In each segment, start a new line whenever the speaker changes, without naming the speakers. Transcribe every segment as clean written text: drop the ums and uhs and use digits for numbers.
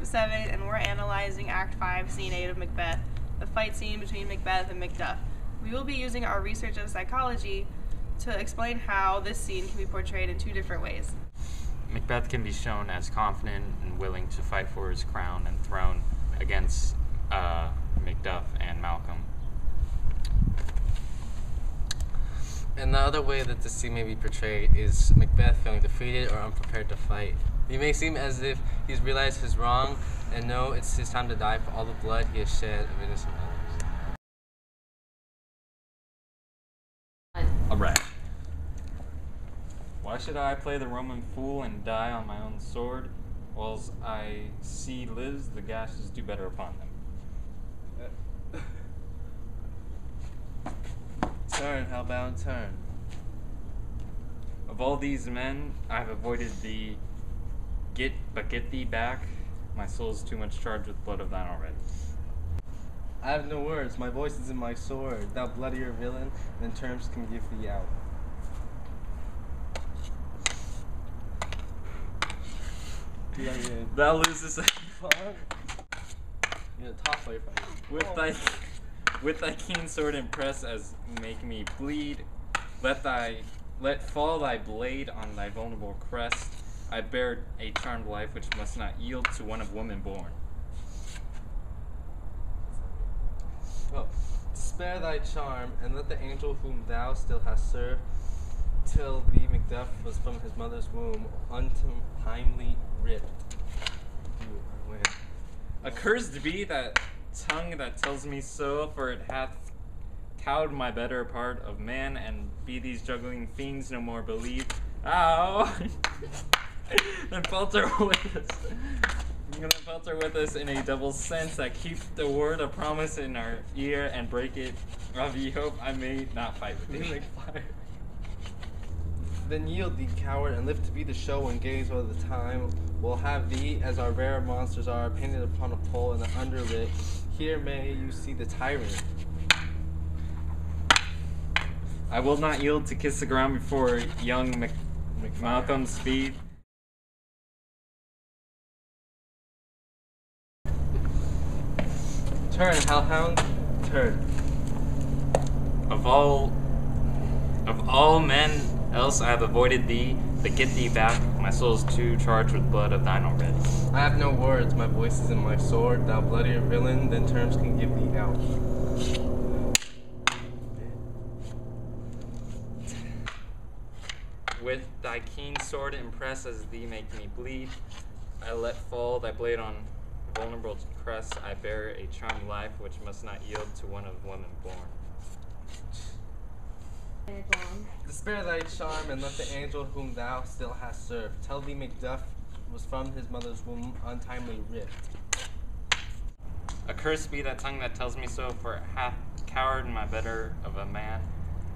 Group 7, and we're analyzing Act 5, Scene 8 of Macbeth, the fight scene between Macbeth and Macduff. We will be using our research of psychology to explain how this scene can be portrayed in two different ways.
Macbeth can be shown as confident and willing to fight for his crown and throne against Macduff and Malcolm.
And the other way that the scene may be portrayed is Macbeth feeling defeated or unprepared to fight. He may seem as if he's realized his wrong and know it's his time to die for all the blood he has shed of innocent others.
Alright. Why should I play the Roman fool and die on my own sword, whilst I see lives the gashes do better upon them?
Turn, hellbound, turn.
Of all these men, I have avoided thee. Get thee back. My soul's too much charged with blood of thine already.
I have no words, my voice is in my sword. Thou bloodier villain, than terms can give thee out.
Thou losest with thy keen sword impress as make me bleed. Let fall thy blade on thy vulnerable crest. I bear a charmed life which must not yield to one of woman born.
Well, spare thy charm, and let the angel whom thou still hast served, till thee Macduff was from his mother's womb untimely ripped.
Accursed be that tongue that tells me so, for it hath cowed my better part of man, and be these juggling fiends no more believed. Ow! Then falter with us. I'm gonna falter with us in a double sense that keep the word of promise in our ear and break it. Of ye hope I may not fight with thee.
Then yield thee, coward, and live to be the show and gaze o'er the time. We'll have thee, as our rare monsters are, painted upon a pole in the underlit. Here may you see the tyrant.
I will not yield to kiss the ground before young Malcolm's feet.
Turn, hellhound, turn.
Of all men else I have avoided thee, but get thee back, my soul's too charged with blood of thine already.
I have no words, my voice is in my sword, thou bloodier villain, than terms can give thee out.
With thy keen sword impress as thee make me bleed, I let fall thy blade on vulnerable crest. I bear a charmed life which must not yield to one of woman born.
Spare thy charm, and let the angel whom thou still hast served tell thee Macduff was from his mother's womb untimely ripped.
Accursed be that tongue that tells me so, for it hath coward my better of a man,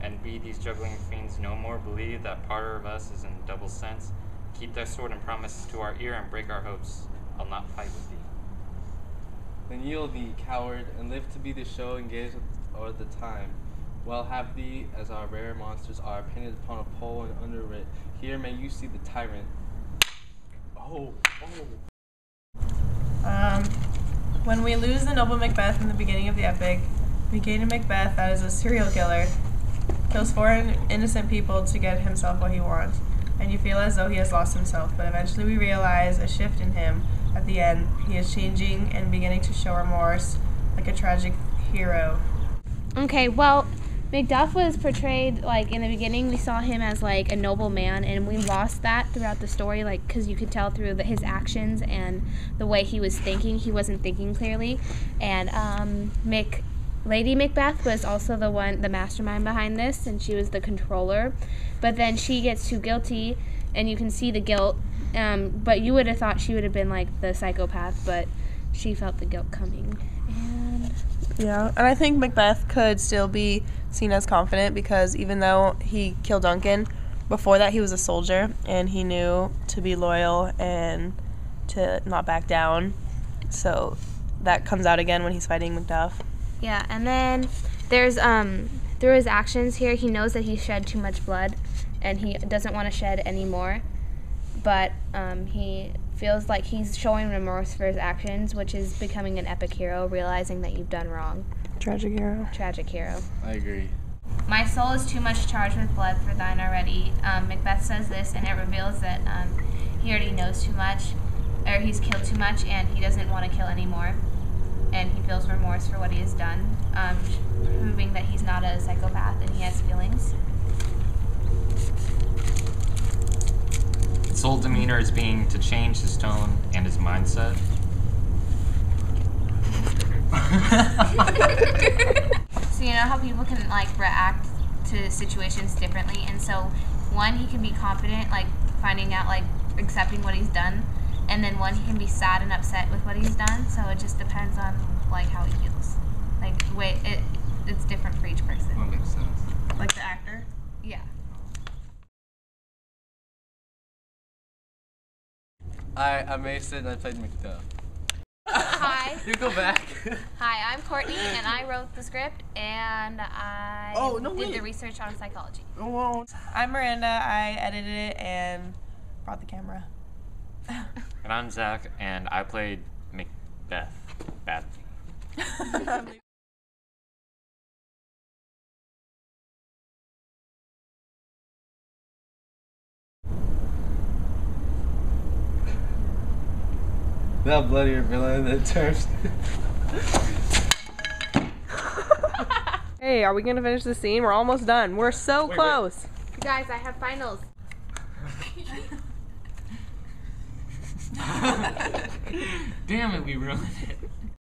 and be these juggling fiends no more believe that part of us is in double sense. Keep thy sword and promise to our ear and break our hopes. I'll not fight with thee.
Then yield thee, coward, and live to be the show and gaze o'er the time. Well have thee, as our rare monsters are, painted upon a pole and underwrit. Here may you see the tyrant.
When we lose the noble Macbeth in the beginning of the epic, we gain a Macbeth that is a serial killer, kills 4 innocent people to get himself what he wants, and you feel as though he has lost himself, but eventually we realize a shift in him. At the end, he is changing and beginning to show remorse like a tragic hero.
Okay, well, Macduff was portrayed, like, in the beginning we saw him as, like, a noble man, and we lost that throughout the story, like, because you could tell through his actions and the way he was thinking. He wasn't thinking clearly, and Lady Macbeth was also the mastermind behind this, and she was the controller, but then she gets too guilty, and you can see the guilt, but you would have thought she would have been, like, the psychopath, but she felt the guilt coming.
Yeah, and I think Macbeth could still be seen as confident because even though he killed Duncan, before that he was a soldier and he knew to be loyal and to not back down. So that comes out again when he's fighting Macduff.
Yeah, and then there's through his actions here, he knows that he shed too much blood and he doesn't want to shed any more. But he feels like he's showing remorse for his actions, which is becoming an epic hero, realizing that you've done wrong.
Tragic hero.
Tragic hero.
I agree.
My soul is too much charged with blood for thine already. Macbeth says this, and it reveals that he already knows too much, or he's killed too much, and he doesn't want to kill anymore. And he feels remorse for what he has done, proving that he's not a psychopath and he has feelings.
His whole demeanor is being to change his tone and his mindset.
So you know how people can like react to situations differently, and so one, he can be confident, like finding out, like accepting what he's done, and then one, he can be sad and upset with what he's done. So it just depends on like how he feels. Like the way it's different for each person.
That makes sense.
Like the actor.
Yeah.
I'm Mason and I played Macbeth.
Hi.
You go back.
Hi, I'm Courtney, and I wrote the script, and I did the research on psychology.
I'm Miranda. I edited it and brought the camera.
And I'm Zach, and I played Macbeth. Badly.
That bloodier villain that turns.
Hey, are we gonna finish the scene? We're almost done. We're so close.
Guys, I have finals.
Damn it, we ruined it.